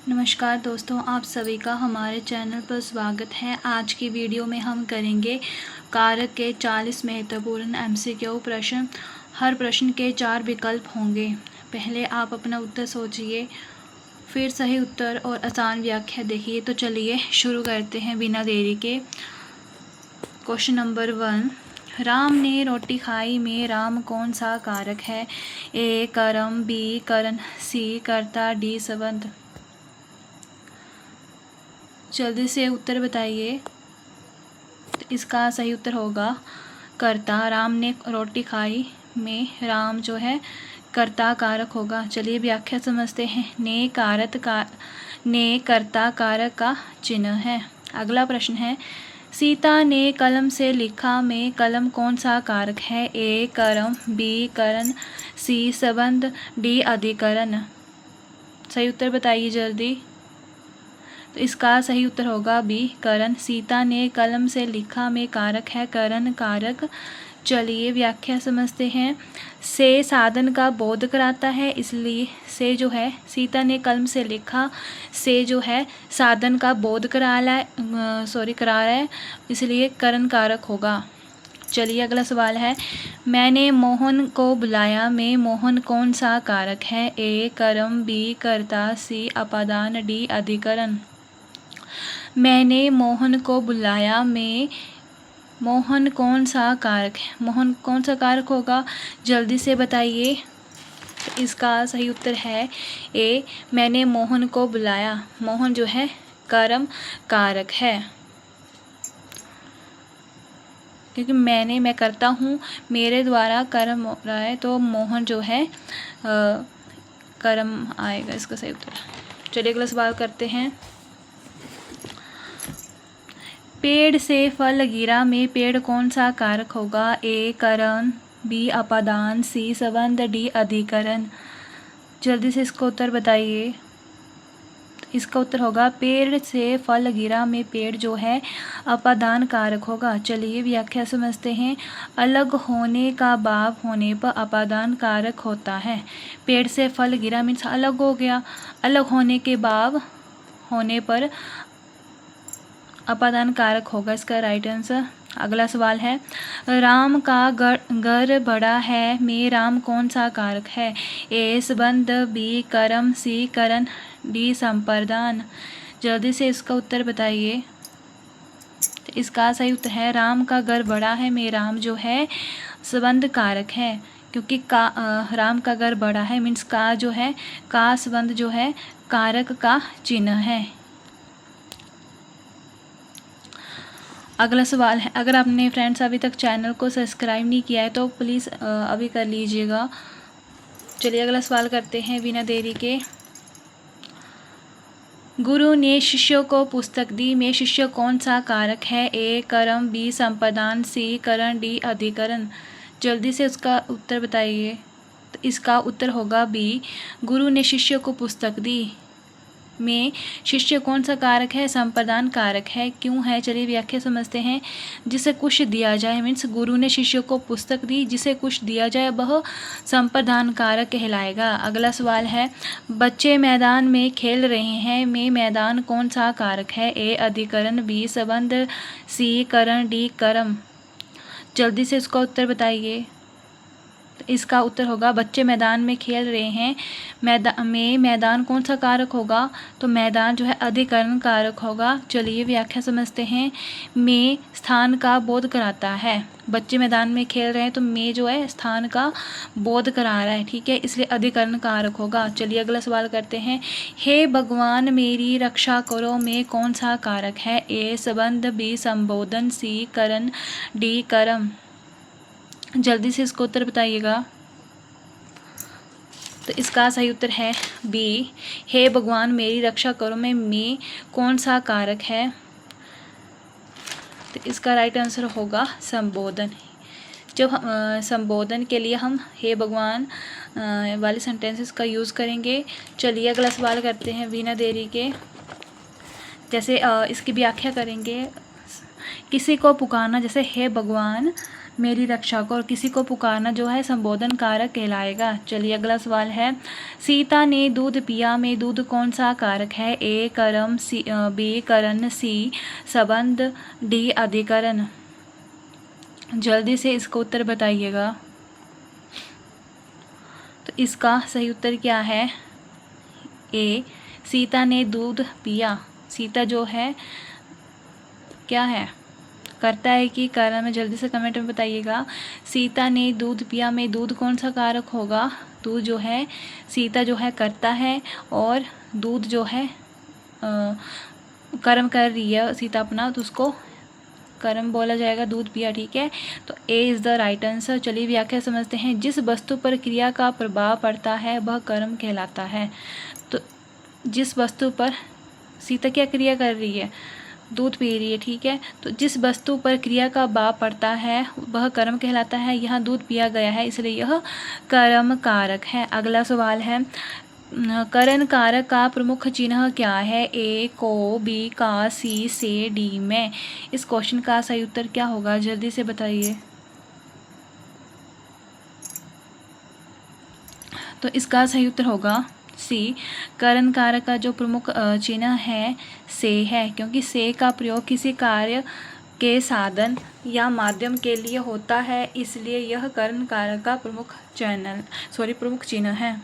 नमस्कार दोस्तों, आप सभी का हमारे चैनल पर स्वागत है। आज की वीडियो में हम करेंगे कारक के 40 महत्वपूर्ण एमसीक्यू प्रश्न। हर प्रश्न के 4 विकल्प होंगे। पहले आप अपना उत्तर सोचिए, फिर सही उत्तर और आसान व्याख्या देखिए। तो चलिए शुरू करते हैं बिना देरी के। क्वेश्चन नंबर 1, राम ने रोटी खाई में राम कौन सा कारक है? ए कर्म, बी करण, सी कर्ता, डी संबंध। जल्दी से उत्तर बताइए। तो इसका सही उत्तर होगा कर्ता। राम ने रोटी खाई में राम जो है कर्ता कारक होगा। चलिए व्याख्या समझते हैं। ने कर्ता कारक का चिन्ह है। अगला प्रश्न है, सीता ने कलम से लिखा में कलम कौन सा कारक है? ए कर्म, बी करण, सी संबंध, डी अधिकरण। सही उत्तर बताइए जल्दी। तो इसका सही उत्तर होगा बी करण। सीता ने कलम से लिखा में कारक है करण कारक। चलिए व्याख्या समझते हैं। से साधन का बोध कराता है, इसलिए से जो है सीता ने कलम से लिखा, से जो है साधन का बोध करा रहा है, इसलिए करण कारक होगा। चलिए अगला सवाल है, मैंने मोहन को बुलाया में मोहन कौन सा कारक है? ए कर्म, बी कर्ता, सी अपादान, डी अधिकरण। मैंने मोहन को बुलाया में मोहन कौन सा कारक है? मोहन कौन सा कारक होगा? जल्दी से बताइए। तो इसका सही उत्तर है ए मैंने मोहन को बुलाया। मोहन जो है कर्म कारक है, क्योंकि मैं करता हूँ, मेरे द्वारा कर्म हो रहा है, तो मोहन जो है कर्म आएगा इसका सही उत्तर। चलिए अगला सवाल करते हैं। पेड़ से फल गिरा में पेड़ कौन सा कारक होगा? ए करण, बी अपादान, सी संबंध, डी अधिकरण। जल्दी से इसका उत्तर बताइए। इसका उत्तर होगा पेड़ से फल गिरा में पेड़ जो है अपादान कारक होगा। चलिए व्याख्या समझते हैं। अलग होने का भाव होने पर अपादान कारक होता है। पेड़ से फल गिरा मीन्स अलग हो गया, अलग होने के भाव होने पर अपादान कारक होगा इसका राइट आंसर। अगला सवाल है, राम का घर बड़ा है में राम कौन सा कारक है? ए संबंध, बी कर्म, सी करण, डी संप्रदान। जल्दी से इसका उत्तर बताइए। तो इसका सही उत्तर है राम का घर बड़ा है में राम जो है संबंध कारक है, क्योंकि राम का घर बड़ा है मीन्स का जो है का संबंध जो है कारक का चिन्ह है। अगला सवाल है, अगर आपने फ्रेंड्स अभी तक चैनल को सब्सक्राइब नहीं किया है तो प्लीज़ अभी कर लीजिएगा। चलिए अगला सवाल करते हैं बिना देरी के। गुरु ने शिष्यों को पुस्तक दी में शिष्य कौन सा कारक है? ए कर्म, बी संप्रदान, सी करण, डी अधिकरण। जल्दी से उसका उत्तर बताइए। तो इसका उत्तर होगा बी गुरु ने शिष्य को पुस्तक दी में शिष्य कौन सा कारक है? संप्रदान कारक है। क्यों है? चलिए व्याख्या समझते हैं। जिसे कुछ दिया जाए मीन्स गुरु ने शिष्य को पुस्तक दी, जिसे कुछ दिया जाए वह संप्रदान कारक कहलाएगा। अगला सवाल है, बच्चे मैदान में खेल रहे हैं में मैदान कौन सा कारक है? ए अधिकरण, बी संबंध, सी करण, डी कर्म। जल्दी से इसका उत्तर बताइए। तो इसका उत्तर होगा बच्चे मैदान में खेल रहे हैं मैदान कौन सा कारक होगा? तो मैदान जो है अधिकरण कारक होगा। चलिए व्याख्या समझते हैं। में स्थान का बोध कराता है। बच्चे मैदान में खेल रहे हैं तो में जो है स्थान का बोध करा रहा है, ठीक है, इसलिए अधिकरण कारक होगा। चलिए अगला सवाल करते हैं। हे भगवान मेरी रक्षा करो में कौन सा कारक है? ए संबंध, बी संबोधन, सी करण, डी कर्म। जल्दी से इसको उत्तर बताइएगा। तो इसका सही उत्तर है बी हे भगवान मेरी रक्षा करो में कौन सा कारक है? तो इसका राइट आंसर होगा संबोधन। जब संबोधन के लिए हम हे भगवान वाले सेंटेंसेस का यूज़ करेंगे। चलिए अगला सवाल करते हैं बिना देरी के। जैसे इसकी व्याख्या करेंगे। किसी को पुकारना, जैसे हे भगवान मेरी रक्षा को, और किसी को पुकारना जो है संबोधन कारक कहलाएगा। चलिए अगला सवाल है, सीता ने दूध पिया में दूध कौन सा कारक है? ए कर्म, बी करण, सी संबंध, डी अधिकरण। जल्दी से इसको उत्तर बताइएगा। तो इसका सही उत्तर क्या है? ए, सीता ने दूध पिया। सीता जो है क्या है, करता है कि कारण में? जल्दी से कमेंट में बताइएगा। सीता ने दूध पिया में दूध कौन सा कारक होगा? दूध जो है, सीता जो है करता है, और दूध जो है कर्म कर रही है सीता अपना, तो उसको कर्म बोला जाएगा, दूध पिया। ठीक है, तो A is the right answer. चलिए व्याख्या समझते हैं। जिस वस्तु पर क्रिया का प्रभाव पड़ता है वह कर्म कहलाता है। तो जिस वस्तु पर सीता क्या क्रिया कर रही है? दूध पी रही है। ठीक है, तो जिस वस्तु पर क्रिया का भाव पड़ता है वह कर्म कहलाता है। यहाँ दूध पिया गया है इसलिए यह कर्म कारक है। अगला सवाल है, करण कारक का प्रमुख चिन्ह क्या है? ए को, बी का, सी से, डी में। इस क्वेश्चन का सही उत्तर क्या होगा? जल्दी से बताइए। तो इसका सही उत्तर होगा सी। करण कारक का जो प्रमुख चिन्ह है से है, क्योंकि से का प्रयोग किसी कार्य के साधन या माध्यम के लिए होता है, इसलिए यह करण कारक का प्रमुख चिन्ह है।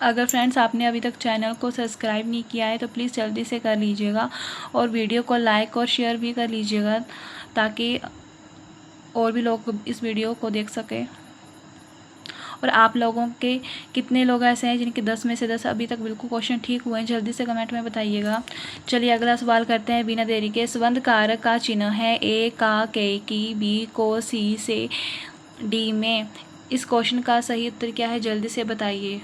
अगर फ्रेंड्स आपने अभी तक चैनल को सब्सक्राइब नहीं किया है तो प्लीज़ जल्दी से कर लीजिएगा, और वीडियो को लाइक और शेयर भी कर लीजिएगा ताकि और भी लोग इस वीडियो को देख सकें। और आप लोगों के कितने लोग ऐसे हैं जिनके 10 में से 10 अभी तक बिल्कुल क्वेश्चन ठीक हुए हैं? जल्दी से कमेंट में बताइएगा। चलिए अगला सवाल करते हैं बिना देरी के। संबंध कारक का चिन्ह है ए का, के की, बी को, सी से, डी में। इस क्वेश्चन का सही उत्तर क्या है? जल्दी से बताइए।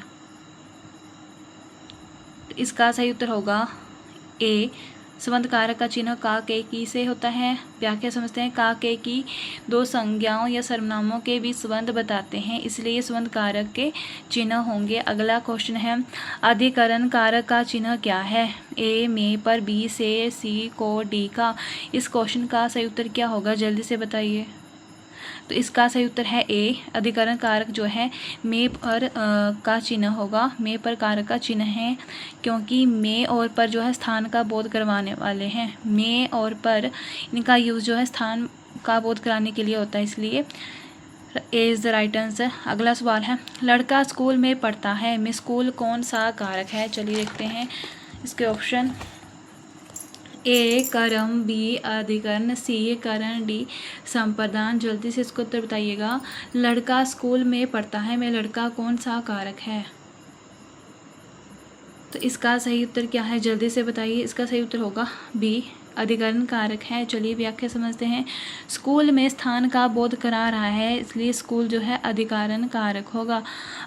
इसका सही उत्तर होगा ए। संबंध कारक का चिन्ह का, के, की से होता है। व्याख्या समझते हैं। का, के, की दो संज्ञाओं या सर्वनामों के बीच संबंध बताते हैं, इसलिए ये संबंध कारक के चिन्ह होंगे। अगला क्वेश्चन है, अधिकरण कारक का चिन्ह क्या है? ए में पर, बी से, सी को, डी का। इस क्वेश्चन का सही उत्तर क्या होगा? जल्दी से बताइए। तो इसका सही उत्तर है ए। अधिकरण कारक जो है में पर का चिन्ह होगा। में पर कारक का चिन्ह है, क्योंकि में और पर जो है स्थान का बोध करवाने वाले हैं। में और पर इनका यूज़ जो है स्थान का बोध कराने के लिए होता है, इसलिए A is the right answer. अगला सवाल है, लड़का स्कूल में पढ़ता है में स्कूल कौन सा कारक है? चलिए देखते हैं इसके ऑप्शन। ए कर्म, बी अधिकरण, सी करण, डी संप्रदान। जल्दी से इसको उत्तर बताइएगा। लड़का स्कूल में पढ़ता है में लड़का कौन सा कारक है? तो इसका सही उत्तर क्या है? जल्दी से बताइए। इसका सही उत्तर होगा बी, अधिकरण कारक है। चलिए व्याख्या समझते हैं। स्कूल में स्थान का बोध करा रहा है, इसलिए स्कूल जो है अधिकरण कारक होगा।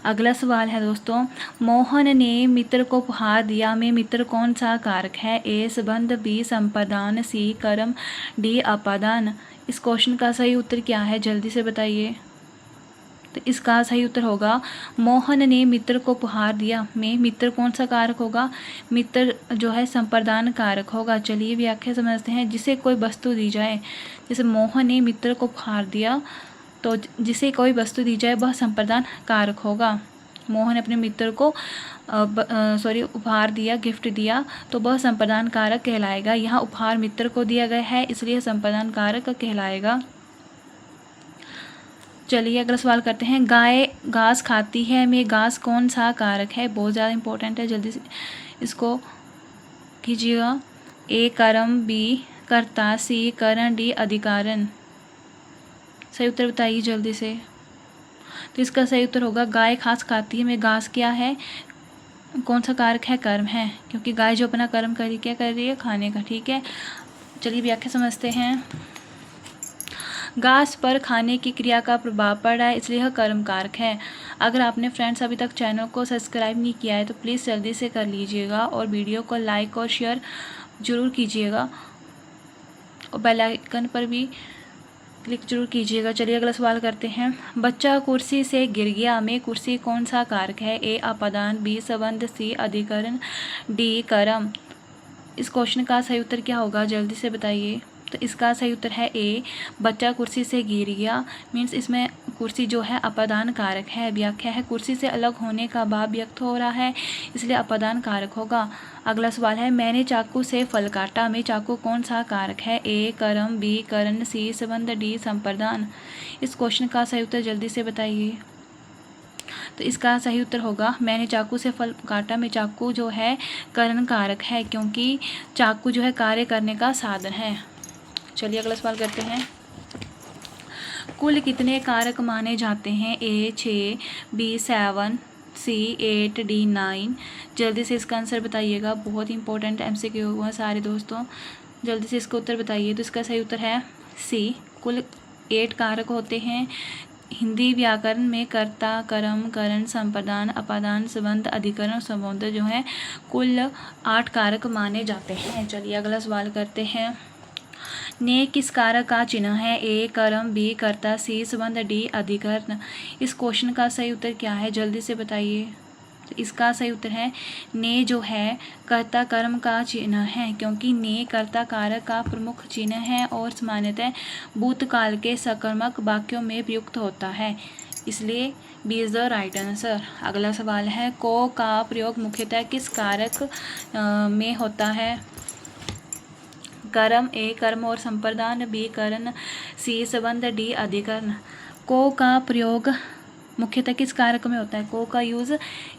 अगला सवाल है दोस्तों, मोहन ने मित्र को उपहार दिया में मित्र कौन सा कारक है? ए संबंध, बी संप्रदान, सी कर्म, डी अपादान। इस क्वेश्चन का सही उत्तर क्या है? जल्दी से बताइए। तो इसका सही उत्तर होगा मोहन ने मित्र को उपहार दिया में मित्र कौन सा कारक होगा? मित्र जो है संप्रदान कारक होगा। चलिए व्याख्या समझते हैं। जिसे कोई वस्तु दी जाए, जैसे मोहन ने मित्र को उपहार दिया, तो जिसे कोई वस्तु दी जाए वह संप्रदान कारक होगा। मोहन अपने मित्र को उपहार दिया, गिफ्ट दिया, तो वह संप्रदान कारक कहलाएगा। यहाँ उपहार मित्र को दिया गया है, इसलिए संप्रदान कारक कहलाएगा। चलिए अगला सवाल करते हैं। गाय घास खाती है में घास कौन सा कारक है? बहुत ज़्यादा इंपॉर्टेंट है, जल्दी से इसको कीजिएगा। ए कर्म, बी कर्ता, सी करण, डी अधिकरण। सही उत्तर बताइए जल्दी से। तो इसका सही उत्तर होगा गाय घास खाती है में घास क्या है? कौन सा कारक है? कर्म है, क्योंकि गाय जो अपना कर्म कर रही, क्या कर रही है? खाने का। ठीक है, चलिए व्याख्या समझते हैं। घास पर खाने की क्रिया का प्रभाव पड़ रहा है, इसलिए यह कर्म कारक है। अगर आपने फ्रेंड्स अभी तक चैनल को सब्सक्राइब नहीं किया है तो प्लीज़ जल्दी से कर लीजिएगा, और वीडियो को लाइक और शेयर ज़रूर कीजिएगा, और बेल आइकन पर भी क्लिक जरूर कीजिएगा। चलिए अगला सवाल करते हैं। बच्चा कुर्सी से गिर गया में कुर्सी कौन सा कारक है? ए अपादान, बी संबंध, सी अधिकरण, डी कर्म। इस क्वेश्चन का सही उत्तर क्या होगा? जल्दी से बताइए। तो इसका सही उत्तर है ए, बच्चा कुर्सी से गिर गया। मीन्स इसमें कुर्सी जो है अपादान कारक है। व्याख्या है कुर्सी से अलग होने का भाव व्यक्त हो रहा है, इसलिए अपादान कारक होगा। अगला सवाल है मैंने चाकू से फल काटा में चाकू कौन सा कारक है? ए कर्म, बी करण, सी संबंध, डी संप्रदान। इस क्वेश्चन का सही उत्तर जल्दी से बताइए। तो इसका सही उत्तर होगा मैंने चाकू से फल काटा में चाकू जो है करण कारक है, क्योंकि चाकू जो है कार्य करने का साधन है। चलिए अगला सवाल करते हैं। कुल कितने कारक माने जाते हैं? ए 6, बी 7, सी 8, डी 9। जल्दी से इसका आंसर बताइएगा। बहुत इंपॉर्टेंट MCQ हुआ सारे दोस्तों, जल्दी से इसका उत्तर बताइए। तो इसका सही उत्तर है सी, कुल 8 कारक होते हैं। हिंदी व्याकरण में कर्ता, कर्म, करण, संप्रदान, अपादान, संबंध, अधिकरण, संबोधन जो है कुल 8 कारक माने जाते हैं। चलिए अगला सवाल करते हैं। ने किस कारक का चिन्ह है? ए कर्म, बी कर्ता, सी संबंध, डी अधिकरण। इस क्वेश्चन का सही उत्तर क्या है? जल्दी से बताइए। तो इसका सही उत्तर है ने जो है कर्ता कर्म का चिन्ह है, क्योंकि ने कर्ता कारक का प्रमुख चिन्ह है और सामान्यतः भूतकाल के सकर्मक वाक्यों में प्रयुक्त होता है, इसलिए B is the right answer. अगला सवाल है को का प्रयोग मुख्यतः किस कारक में होता है? कर्म, ए कर्म और संप्रदान, बी करण, सी संबंध, डी अधिकरण। को का प्रयोग मुख्यतः किस कारक में होता है? को का यूज़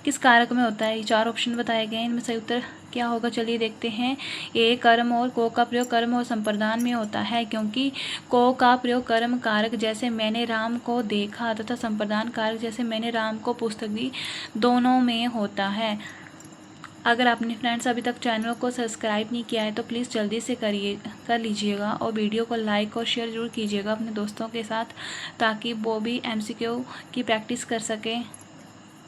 किस कारक में होता है? ये 4 ऑप्शन बताए गए हैं, इनमें सही उत्तर क्या होगा? चलिए देखते हैं। ए कर्म और को का प्रयोग कर्म और संप्रदान में होता है, क्योंकि को का प्रयोग कर्म कारक जैसे मैंने राम को देखा तथा संप्रदान कारक जैसे मैंने राम को पुस्तक दी दोनों में होता है। अगर आपने फ्रेंड्स अभी तक चैनल को सब्सक्राइब नहीं किया है तो प्लीज़ जल्दी से कर लीजिएगा और वीडियो को लाइक और शेयर जरूर कीजिएगा अपने दोस्तों के साथ, ताकि वो भी MCQ की प्रैक्टिस कर सकें।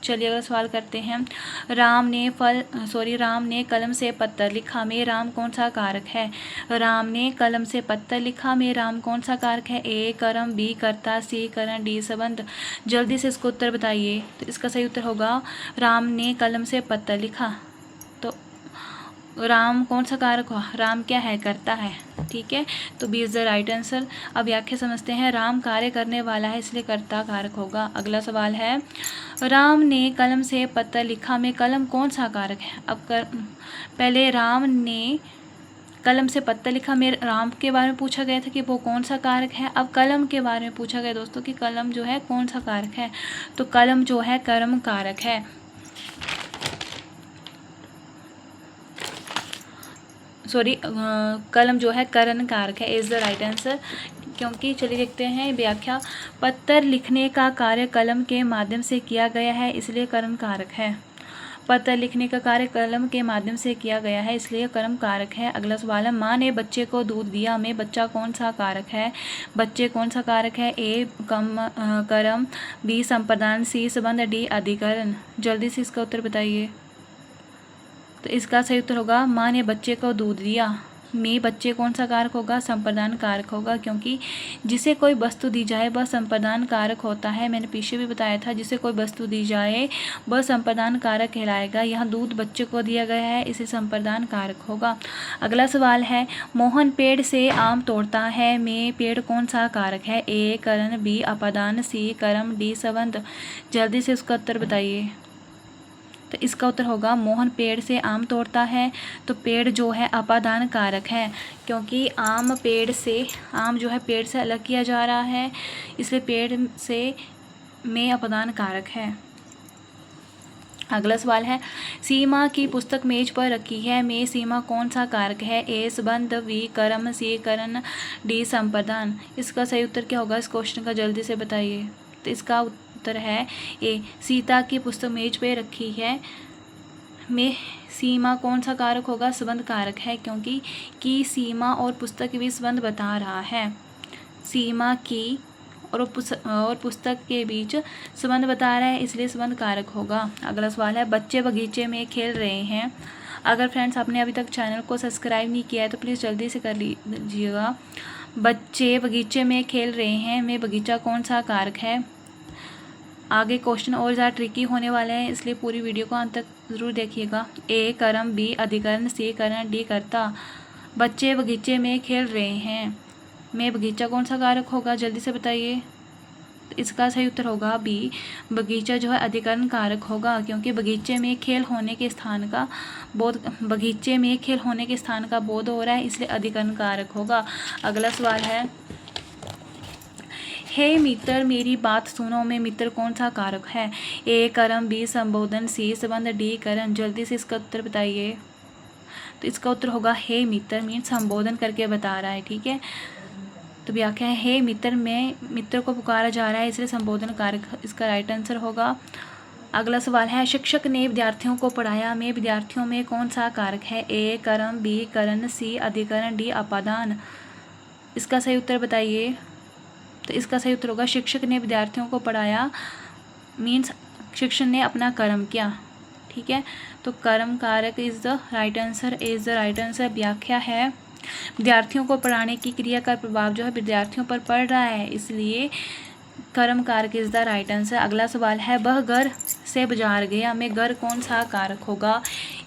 चलिए अगला सवाल करते हैं। राम ने कलम से पत्थर लिखा में राम कौन सा कारक है? राम ने कलम से पत्थर लिखा में राम कौन सा कारक है? ए कर्म, बी कर्ता, सी करण, डी संबंध। जल्दी से इसको उत्तर बताइए। तो इसका सही उत्तर होगा राम ने कलम से पत्थर लिखा। तो राम कौन सा कारक हुआ? राम क्या है? करता है, ठीक है। तो B is the right answer. अब व्याख्या समझते हैं। राम कार्य करने वाला है, इसलिए कर्ता कारक होगा। अगला सवाल है राम ने कलम से पत्थर लिखा में कलम कौन सा कारक है? अब पहले राम ने कलम से पत्थर लिखा में राम के बारे में पूछा गया था कि वो कौन सा कारक है। अब कलम के बारे में पूछा गया दोस्तों कि कलम जो है कौन सा कारक है। तो कलम जो है कर्म कारक है। कलम जो है करण कारक है, इज द राइट आंसर। क्योंकि चलिए देखते हैं व्याख्या। पत्थर लिखने का कार्य कलम के माध्यम से किया गया है, इसलिए करण कारक है। पत्थर लिखने का कार्य कलम के माध्यम से किया गया है, इसलिए कर्म कारक है। अगला सवाल है माँ ने बच्चे को दूध दिया में बच्चा कौन सा कारक है? बच्चे कौन सा कारक है? ए कर्म, बी संप्रदान, सी संबंध, डी अधिकरण। जल्दी से इसका उत्तर बताइए। तो इसका सही उत्तर होगा माँ ने बच्चे को दूध दिया में बच्चे कौन सा कारक होगा? संप्रदान कारक होगा, क्योंकि जिसे कोई वस्तु दी जाए वह संप्रदान कारक होता है। मैंने पीछे भी बताया था, जिसे कोई वस्तु दी जाए वह संप्रदान कारक कहलाएगा। यहाँ दूध बच्चे को दिया गया है, इसे संप्रदान कारक होगा। अगला सवाल है मोहन पेड़ से आम तोड़ता है में पेड़ कौन सा कारक है? ए करण, बी अपादान, सी कर्म, डी संबंध। जल्दी से उसका उत्तर बताइए। तो इसका उत्तर होगा मोहन पेड़ से आम तोड़ता है, तो पेड़ जो है अपादान कारक है, क्योंकि आम जो है पेड़ से अलग किया जा रहा है, इसलिए पेड़ से में अपादान कारक है। अगला सवाल है सीमा की पुस्तक मेज पर रखी है में सीमा कौन सा कारक है? ए संबंध, बी कर्म, सी करण, डी संप्रदान। इसका सही उत्तर क्या होगा? इस क्वेश्चन का जल्दी से बताइए। तो इसका उत्तर है ए, सीता की पुस्तक मेज पे रखी है में सीमा कौन सा कारक होगा? संबंध कारक है, क्योंकि की सीमा और पुस्तक के बीच संबंध बता रहा है। सीमा की और पुस्तक के बीच संबंध बता रहा है, इसलिए संबंध कारक होगा। अगला सवाल है बच्चे बगीचे में खेल रहे हैं। अगर फ्रेंड्स आपने अभी तक चैनल को सब्सक्राइब नहीं किया है तो प्लीज़ जल्दी से कर लीजिएगा। बच्चे बगीचे में खेल रहे हैं में बगीचा कौन सा कारक है? आगे क्वेश्चन और ज़्यादा ट्रिकी होने वाले हैं, इसलिए पूरी वीडियो को अंत तक ज़रूर देखिएगा। ए कर्म, बी अधिकरण, सी करण, डी कर्ता। बच्चे बगीचे में खेल रहे हैं में बगीचा कौन सा कारक होगा, जल्दी से बताइए। तो इसका सही उत्तर होगा बी, बगीचा जो है अधिकरण कारक होगा, क्योंकि बगीचे में खेल होने के स्थान का बोध हो रहा है, इसलिए अधिकरण कारक होगा। अगला सवाल है, हे मित्र मेरी बात सुनो में मित्र कौन सा कारक है। ए कर्म, बी संबोधन, सी संबंध, डी करण। जल्दी से इसका उत्तर बताइए। तो इसका उत्तर होगा हे मित्र, मीन संबोधन करके बता रहा है, ठीक है। तो व्याख्या है, हे मित्र में मित्र को पुकारा जा रहा है, इसलिए संबोधन कारक इसका राइट आंसर होगा। अगला सवाल है, शिक्षक ने विद्यार्थियों को पढ़ाया में विद्यार्थियों में कौन सा कारक है। ए कर्म, बी करण, सी अधिकरण, डी अपादान। इसका सही उत्तर बताइए। तो इसका सही उत्तर होगा शिक्षक ने विद्यार्थियों को पढ़ाया, मीन्स शिक्षक ने अपना कर्म किया, ठीक है। तो कर्म कारक इज द राइट आंसर। व्याख्या है, विद्यार्थियों को पढ़ाने की क्रिया का प्रभाव जो है विद्यार्थियों पर पड़ रहा है, इसलिए कर्म कारक इज द राइट आंसर। अगला सवाल है, वह घर से बाजार गया में घर कौन सा कारक होगा।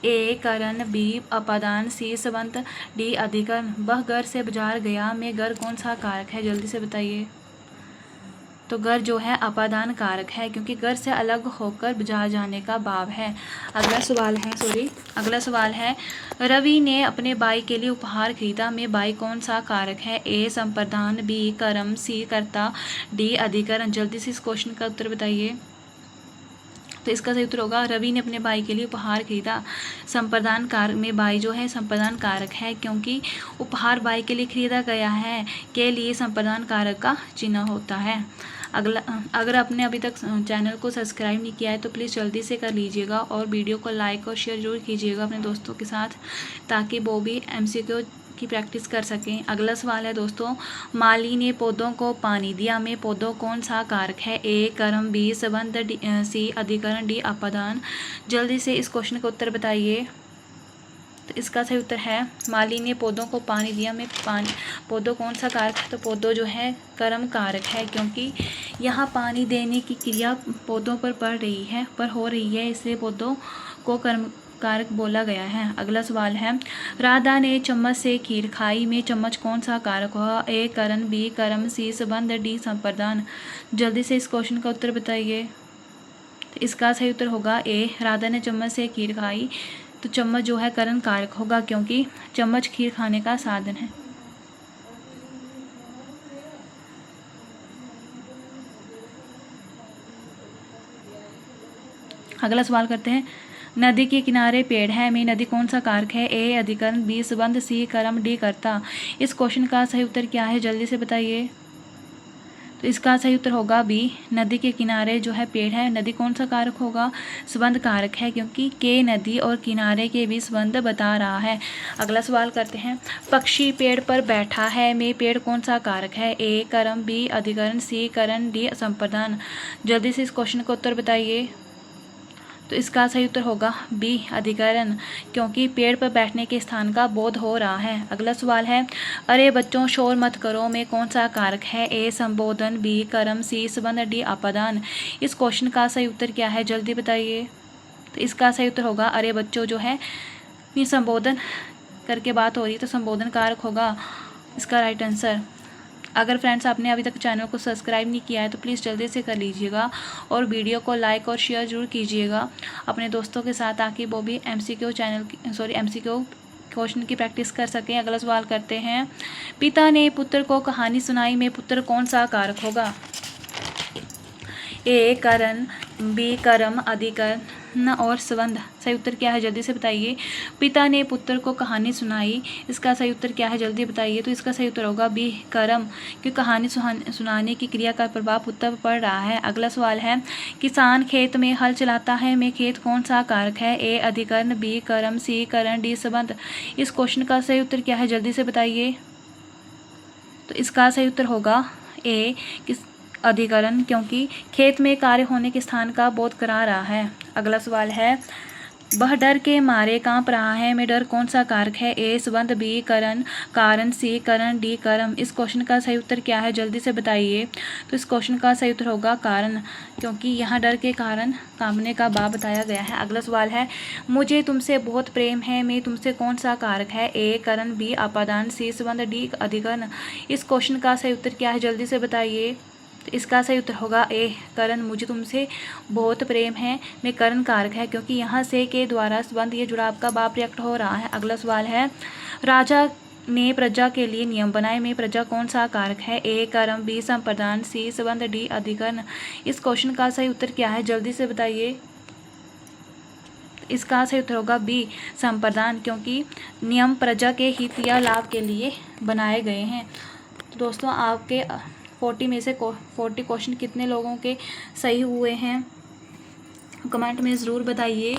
ए करण, बी अपादान, सी संबंध, डी अधिकरण। वह घर से बाजार गया में घर कौन सा कारक है, जल्दी से बताइए। तो घर जो है अपादान कारक है, क्योंकि घर से अलग होकर बाजार जाने का भाव है। अगला सवाल है, रवि ने अपने भाई के लिए उपहार खरीदा में भाई कौन सा कारक है। ए संप्रदान, बी कर्म, सी कर्ता, डी अधिकरण। जल्दी से इस क्वेश्चन का उत्तर बताइए। तो इसका सही उत्तर होगा, रवि ने अपने भाई के लिए उपहार खरीदा। संप्रदान कारक में भाई जो है संप्रदान कारक है, क्योंकि उपहार भाई के लिए खरीदा गया है के लिए संप्रदान कारक का चिन्ह होता है। अगर आपने अभी तक चैनल को सब्सक्राइब नहीं किया है तो प्लीज़ जल्दी से कर लीजिएगा और वीडियो को लाइक और शेयर जरूर कीजिएगा अपने दोस्तों के साथ, ताकि वो भी MCQ की प्रैक्टिस कर सकें। अगला सवाल है दोस्तों, माली ने पौधों को पानी दिया में पौधों कौन सा कारक है। ए कर्म, बी संबंध, सी अधिकरण, डी अपादान। जल्दी से इस क्वेश्चन का उत्तर बताइए। तो इसका सही उत्तर है, माली ने पौधों को पानी दिया में पौधों कौन सा कारक है। तो पौधों जो है कर्म कारक है, क्योंकि यहाँ पानी देने की क्रिया पौधों पर हो रही है, इसलिए पौधों को कर्म कारक बोला गया है। अगला सवाल है, राधा ने चम्मच से खीर खाई में चम्मच कौन सा कारक होगा। ए करण, बी कर्म, सी संबंध, डी संप्रदान। जल्दी से इस क्वेश्चन का उत्तर बताइए। तो इसका सही उत्तर होगा ए, राधा ने चम्मच से खीर खाई। तो चम्मच जो है करण कारक होगा, क्योंकि चम्मच खीर खाने का साधन है। अगला सवाल करते हैं, नदी के किनारे पेड़ है में नदी कौन सा कारक है। ए अधिकरण, बी संबंध, सी कर्म, डी कर्ता। इस क्वेश्चन का सही उत्तर क्या है, जल्दी से बताइए। तो इसका सही उत्तर होगा बी, नदी के किनारे जो है पेड़ है, नदी कौन सा कारक होगा, संबंध कारक है, क्योंकि के नदी और किनारे के भी संबंध बता रहा है। अगला सवाल करते हैं, पक्षी पेड़ पर बैठा है में पेड़ कौन सा कारक है। ए कर्म, बी अधिकरण, सी करण, डी संप्रदान। जल्दी से इस क्वेश्चन का उत्तर बताइए। तो इसका सही उत्तर होगा बी अधिकरण, क्योंकि पेड़ पर बैठने के स्थान का बोध हो रहा है। अगला सवाल है, अरे बच्चों शोर मत करो में कौन सा कारक है। ए संबोधन, बी कर्म, सी संबंध, डी अपादान। इस क्वेश्चन का सही उत्तर क्या है, जल्दी बताइए। तो इसका सही उत्तर होगा, अरे बच्चों जो है ये संबोधन करके बात हो रही है, तो संबोधन कारक होगा इसका राइट आंसर। अगर फ्रेंड्स आपने अभी तक चैनल को सब्सक्राइब नहीं किया है तो प्लीज़ जल्दी से कर लीजिएगा और वीडियो को लाइक और शेयर जरूर कीजिएगा अपने दोस्तों के साथ, ताकि वो भी MCQ क्वेश्चन की प्रैक्टिस कर सकें। अगला सवाल करते हैं, पिता ने पुत्र को कहानी सुनाई में पुत्र कौन सा कारक होगा। ए करण, बी कर्म, अधिकरण और संबंध। सही उत्तर क्या है, जल्दी से बताइए। पिता ने पुत्र को कहानी सुनाई, इसका सही उत्तर क्या है, जल्दी बताइए। तो इसका सही उत्तर होगा बी कर्म, क्योंकि कहानी सुनाने की क्रिया का प्रभाव पुत्र पर पड़ रहा है। अगला सवाल है, किसान खेत में हल चलाता है में खेत कौन सा कारक है। ए अधिकरण, बी कर्म, सी करण, डी संबंध। इस क्वेश्चन का सही उत्तर क्या है, जल्दी से बताइए। तो इसका सही उत्तर होगा ए अधिकरण, क्योंकि खेत में कार्य होने के स्थान का बोध करा रहा है। अगला सवाल है, वह डर के मारे कांप रहा है में डर कौन सा कारक है? ए संबंध, बी कारण, कारण, सी करण, डी कर्म। इस क्वेश्चन का सही उत्तर क्या है? जल्दी से बताइए। तो इस क्वेश्चन का सही उत्तर होगा कारण, क्योंकि यहाँ डर के कारण कांपने का भाव बताया गया है। अगला सवाल है, मुझे तुमसे बहुत प्रेम है में तुमसे कौन सा कारक है? ए करण, बी अपादान, सी संबंध, डी अधिकरण। इस क्वेश्चन का सही उत्तर क्या है? जल्दी से बताइए। तो इसका सही उत्तर होगा ए करण। मुझे तुमसे बहुत प्रेम है में करण कारक है, क्योंकि यहाँ से के द्वारा संबंध ये जुड़ाव का भाव प्रकट हो रहा है। अगला सवाल है, राजा ने प्रजा के लिए नियम बनाए में प्रजा कौन सा कारक है? ए कर्म, बी संप्रदान, सी संबंध, डी अधिकरण। इस क्वेश्चन का सही उत्तर क्या है? जल्दी से बताइए। इसका सही उत्तर होगा बी संप्रदान, क्योंकि नियम प्रजा के हित या लाभ के लिए बनाए गए हैं। तो दोस्तों, आपके 40 में से 40 क्वेश्चन कितने लोगों के सही हुए हैं कमेंट में ज़रूर बताइए।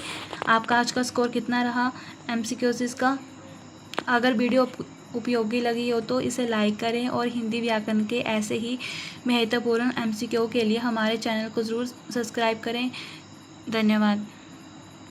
आपका आज का स्कोर कितना रहा MCQs का? अगर वीडियो उपयोगी लगी हो तो इसे लाइक करें और हिंदी व्याकरण के ऐसे ही महत्वपूर्ण MCQ के लिए हमारे चैनल को ज़रूर सब्सक्राइब करें। धन्यवाद।